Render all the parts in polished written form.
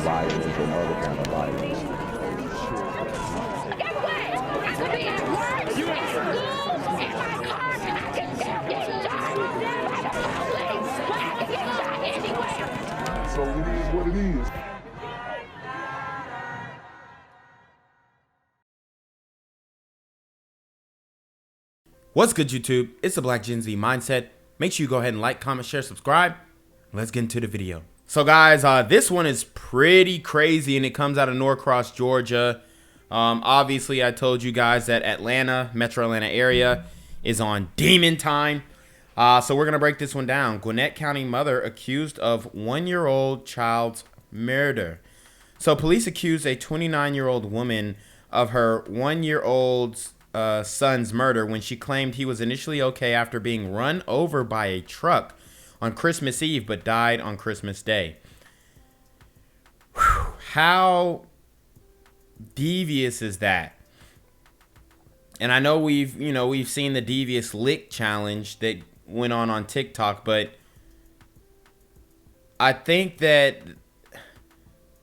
violence and other kind of violence. Get away! I could be at work, at school, in my car, and I can still get shot by the police. But I can get shot anywhere. So it is what it is. What's good, YouTube? It's the Black Gen Z Mindset. Make sure you go ahead and like, comment, share, subscribe. Let's get into the video. So guys, this one is pretty crazy and it comes out of Norcross, Georgia. Obviously, I told you guys that Atlanta, Metro Atlanta area is on demon time. So we're going to break this one down. Gwinnett County mother accused of 1-year-old child's murder. So police accused a 29-year-old woman of her 1-year-old son's murder when she claimed he was initially okay after being run over by a truck on Christmas Eve but died on Christmas Day. Whew, how devious is that? And I know we've seen the devious lick challenge that went on Tik Tok, but I think that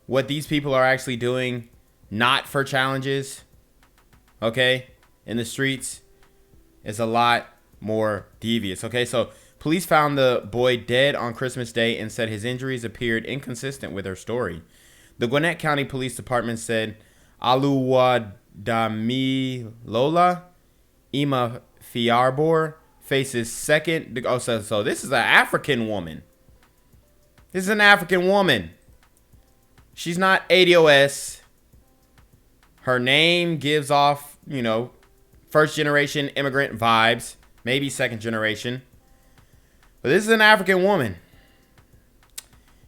what these people are actually doing, not for challenges, okay, in the streets, is a lot more devious. Okay, so police found the boy dead on Christmas Day and said his injuries appeared inconsistent with her story. The Gwinnett County Police Department said Oluwadamilola Ima Fiarbor faces second. Oh, so this is an African woman. This is an African woman. She's not ADOS. Her name gives off, first generation immigrant vibes, maybe second generation. But this is an African woman.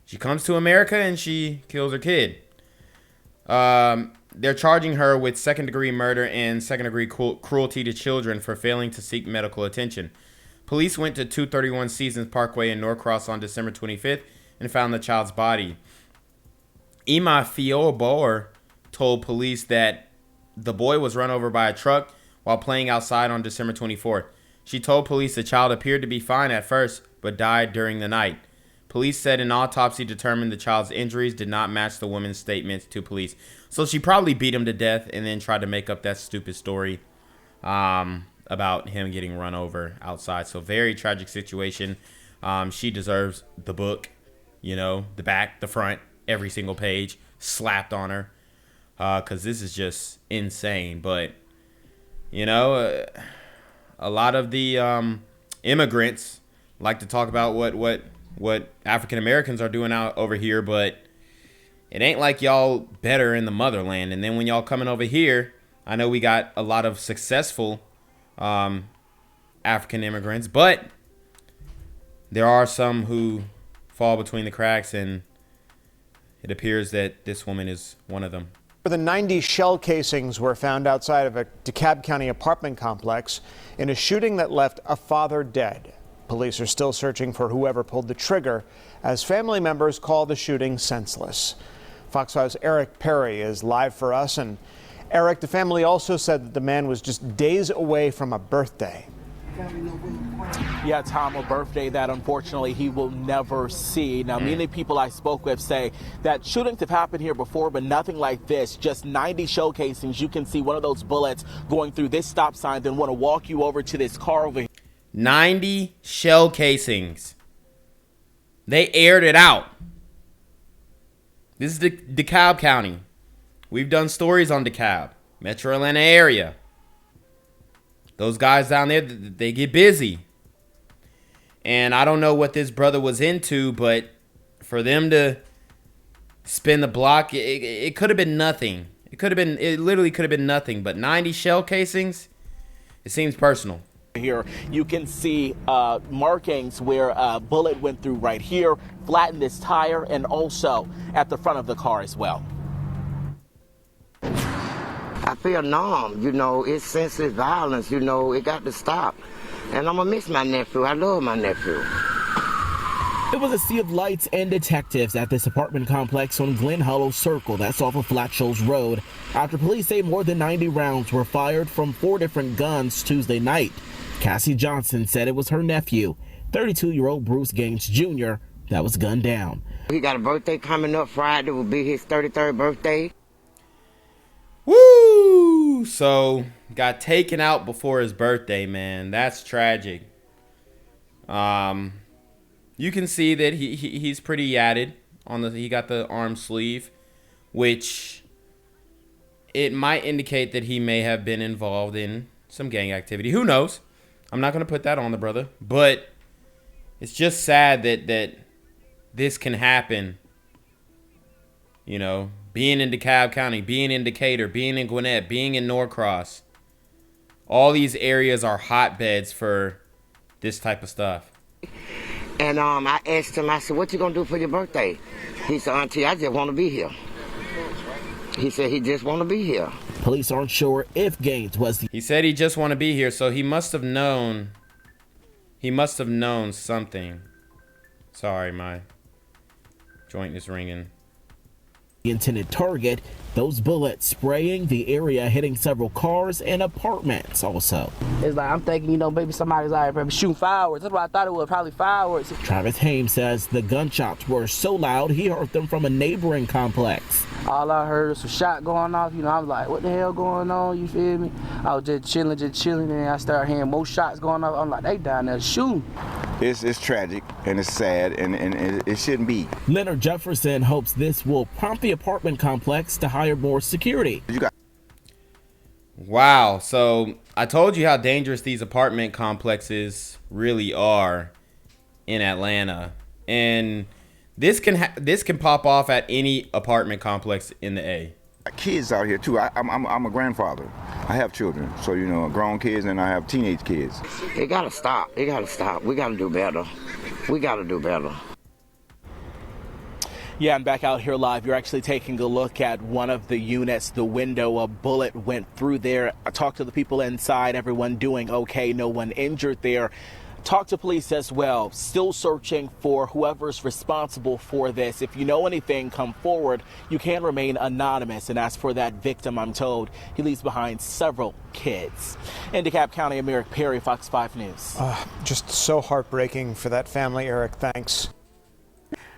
She comes to America and she kills her kid. They're charging her with second-degree murder and second-degree cruelty to children for failing to seek medical attention. Police went to 231 Seasons Parkway in Norcross on December 25th and found the child's body. Ima Fiobor told police that the boy was run over by a truck while playing outside on December 24th. She told police the child appeared to be fine at first, but died during the night. Police said an autopsy determined the child's injuries did not match the woman's statements to police. So she probably beat him to death and then tried to make up that stupid story about him getting run over outside. So very tragic situation. She deserves the book, the back, the front, every single page slapped on her. Because this is just insane. But, a lot of the immigrants like to talk about what African Americans are doing out over here, but it ain't like y'all better in the motherland. And then when y'all coming over here, I know we got a lot of successful African immigrants, but there are some who fall between the cracks, and it appears that this woman is one of them. More than 90 shell casings were found outside of a DeKalb County apartment complex in a shooting that left a father dead. Police are still searching for whoever pulled the trigger as family members call the shooting senseless. Fox 5's Eric Perry is live for us. And Eric, the family also said that the man was just days away from a birthday. Yeah, Tom, a birthday that unfortunately he will never see. Now, many people I spoke with say that shootings have happened here before, but nothing like this. Just 90 shell casings. You can see one of those bullets going through this stop sign. Then want to walk you over to this car over here. 90 shell casings. They aired it out. This is DeKalb County. We've done stories on DeKalb, Metro Atlanta area. Those guys down there, they get busy. And I don't know what this brother was into, but for them to spin the block, it could have been nothing. It literally could have been nothing. But 90 shell casings, it seems personal. Here you can see markings where a bullet went through right here, flattened this tire, and also at the front of the car as well. I feel numb, it's senseless violence, it got to stop. And I'm gonna miss my nephew. I love my nephew. It was a sea of lights and detectives at this apartment complex on Glen Hollow Circle, that's off of Flat Shoals Road, after police say more than 90 rounds were fired from 4 different guns Tuesday night. Cassie Johnson said it was her nephew, 32-year-old Bruce Gaines Jr., that was gunned down. He got a birthday coming up Friday, will be his 33rd birthday. Woo! So, got taken out before his birthday, man. That's tragic. You can see that he's pretty yadded on the. He got the arm sleeve, which it might indicate that he may have been involved in some gang activity. Who knows? I'm not gonna put that on the brother, but it's just sad that this can happen. You know, being in DeKalb County, being in Decatur, being in Gwinnett, being in Norcross. All these areas are hotbeds for this type of stuff. And I asked him, I said, what you gonna do for your birthday? He said, Auntie, I just want to be here. He said he just want to be here. Police aren't sure if Gaines was the... He said he just want to be here, so he must have known. He must have known something. Sorry, my joint is ringing. intended target. Those bullets spraying the area, hitting several cars and apartments also. It's like, I'm thinking, you know, maybe somebody's out here shooting fireworks. That's what I thought it was, probably fireworks. Travis Hames says the gunshots were so loud he heard them from a neighboring complex. All I heard was some shot going off. You know, I was like, what the hell going on? You feel me? I was just chilling, and I started hearing more shots going off. I'm like, they down there shooting. It's tragic and it's sad and it shouldn't be. Leonard Jefferson hopes this will prompt the apartment complex to hire more security. Wow, so I told you how dangerous these apartment complexes really are in Atlanta, and this can pop off at any apartment complex in the A. Kids out here too. I'm a grandfather. I have children, so you know, grown kids, and I have teenage kids. It gotta stop. It gotta stop. We gotta do better. We gotta do better. Yeah, I'm back out here live. You're actually taking a look at one of the units. The window, a bullet went through there. I talked to the people inside. Everyone doing okay. No one injured there. Talked to police as well. Still searching for whoever's responsible for this. If you know anything, come forward. You can remain anonymous. And as for that victim, I'm told he leaves behind several kids. In DeKalb County, I'm Eric Perry, Fox 5 News. Just so heartbreaking for that family, Eric. Thanks.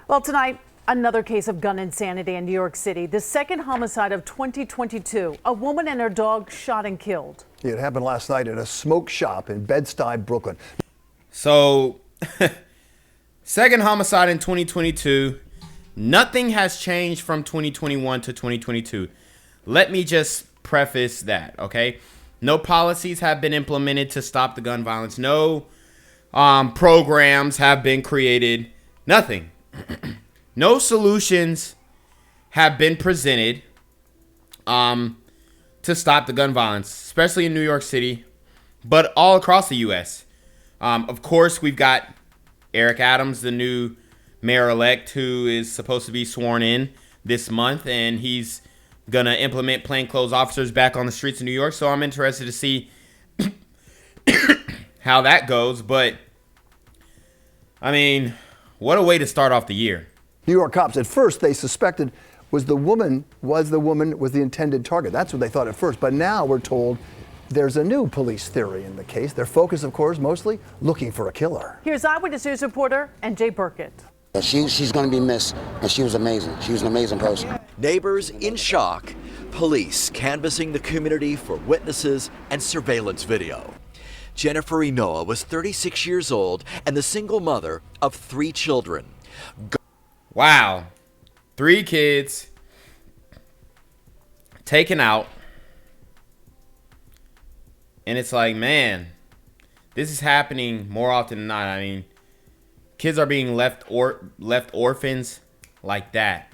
Well, tonight, another case of gun insanity in New York City. The second homicide of 2022. A woman and her dog shot and killed. It happened last night at a smoke shop in Bed-Stuy, Brooklyn. So, second homicide in 2022. Nothing has changed from 2021 to 2022. Let me just preface that, okay? No policies have been implemented to stop the gun violence. No programs have been created. Nothing. No solutions have been presented to stop the gun violence, especially in New York City, but all across the U.S. Of course, we've got Eric Adams, the new mayor-elect, who is supposed to be sworn in this month, and he's going to implement plainclothes officers back on the streets of New York, so I'm interested to see how that goes. But, I mean, what a way to start off the year. New York cops, at first, they suspected the woman was the intended target. That's what they thought at first. But now we're told there's a new police theory in the case. Their focus, of course, mostly looking for a killer. Here's Eyewitness News reporter N.J. Burkett. She's going to be missed, and she was amazing. She was an amazing person. Neighbors in shock. Police canvassing the community for witnesses and surveillance video. Jennifer Enoa was 36 years old and the single mother of 3 children. Wow. 3 kids taken out. And it's like, man, this is happening more often than not. I mean, kids are being left orphans like that.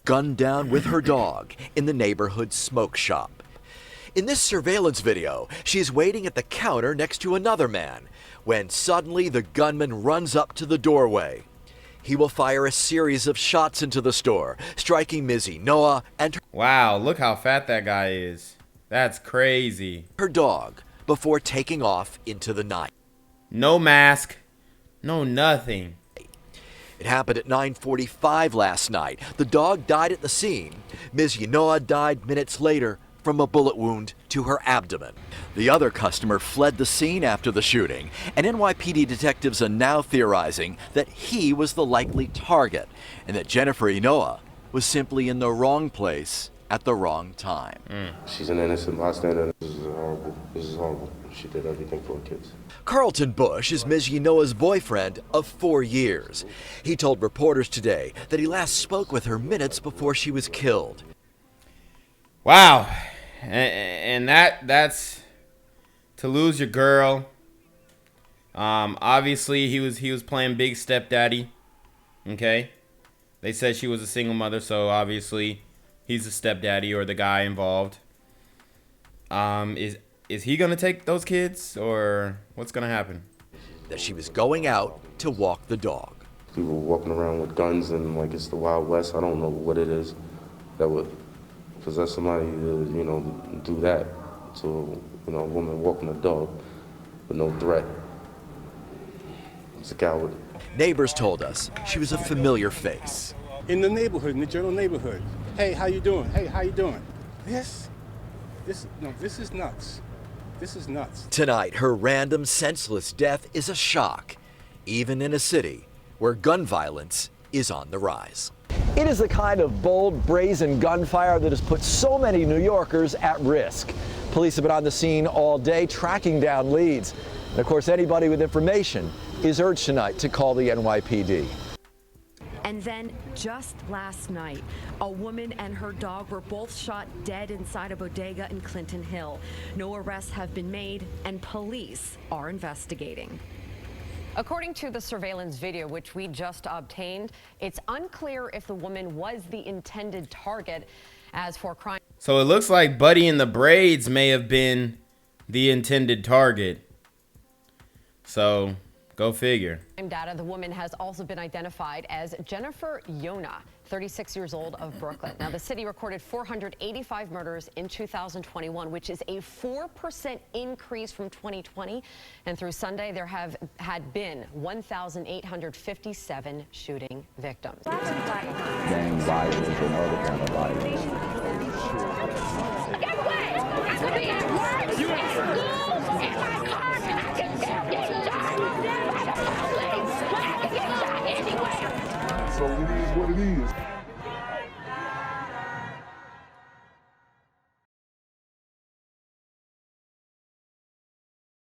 Gunned down with her dog in the neighborhood smoke shop. In this surveillance video, she's waiting at the counter next to another man when suddenly the gunman runs up to the doorway. He will fire a series of shots into the store, striking Ms. Enoa and her... Wow, look how fat that guy is. That's crazy. ...her dog before taking off into the night. No mask, no nothing. It happened at 9:45 last night. The dog died at the scene. Ms. Enoa died minutes later from a bullet wound to her abdomen. The other customer fled the scene after the shooting, and NYPD detectives are now theorizing that he was the likely target and that Jennifer Enoa was simply in the wrong place at the wrong time. She's an innocent bystander. This is horrible. This is horrible. She did everything for her kids. Carlton Bush is Ms. Enoa's boyfriend of 4 years. He told reporters today that he last spoke with her minutes before she was killed. Wow. And that's to lose your girl. Obviously he was playing big stepdaddy. Okay? They said she was a single mother, so obviously he's the stepdaddy or the guy involved. Is he gonna take those kids, or what's gonna happen? That she was going out to walk the dog. People walking around with guns and like it's the Wild West. I don't know what it is that would possess somebody to, you know, do that to, you know, a woman walking a dog with no threat. It's a coward. Neighbors told us she was a familiar face. In the neighborhood, in the general neighborhood. Hey, how you doing? Hey, how you doing? This is nuts. This is nuts. Tonight, her random, senseless death is a shock, even in a city where gun violence is on the rise. It is the kind of bold, brazen gunfire that has put so many New Yorkers at risk. Police have been on the scene all day, tracking down leads. And of course, anybody with information is urged tonight to call the NYPD. And then just last night, a woman and her dog were both shot dead inside a bodega in Clinton Hill. No arrests have been made, and police are investigating. According to the surveillance video, which we just obtained, it's unclear if the woman was the intended target. As for crime, So it looks like Buddy in the braids may have been the intended target. So go figure. data, the woman has also been identified as Jennifer Enoa, 36 years old, of Brooklyn. Now, the city recorded 485 murders in 2021, which is a 4% increase from 2020. And through Sunday, there had been 1,857 shooting victims. Gang violence and other kind of violence. Get away! I could be at work, at school, in my car, and I can still get shot by the police. I can get shot anywhere. So it is what it is.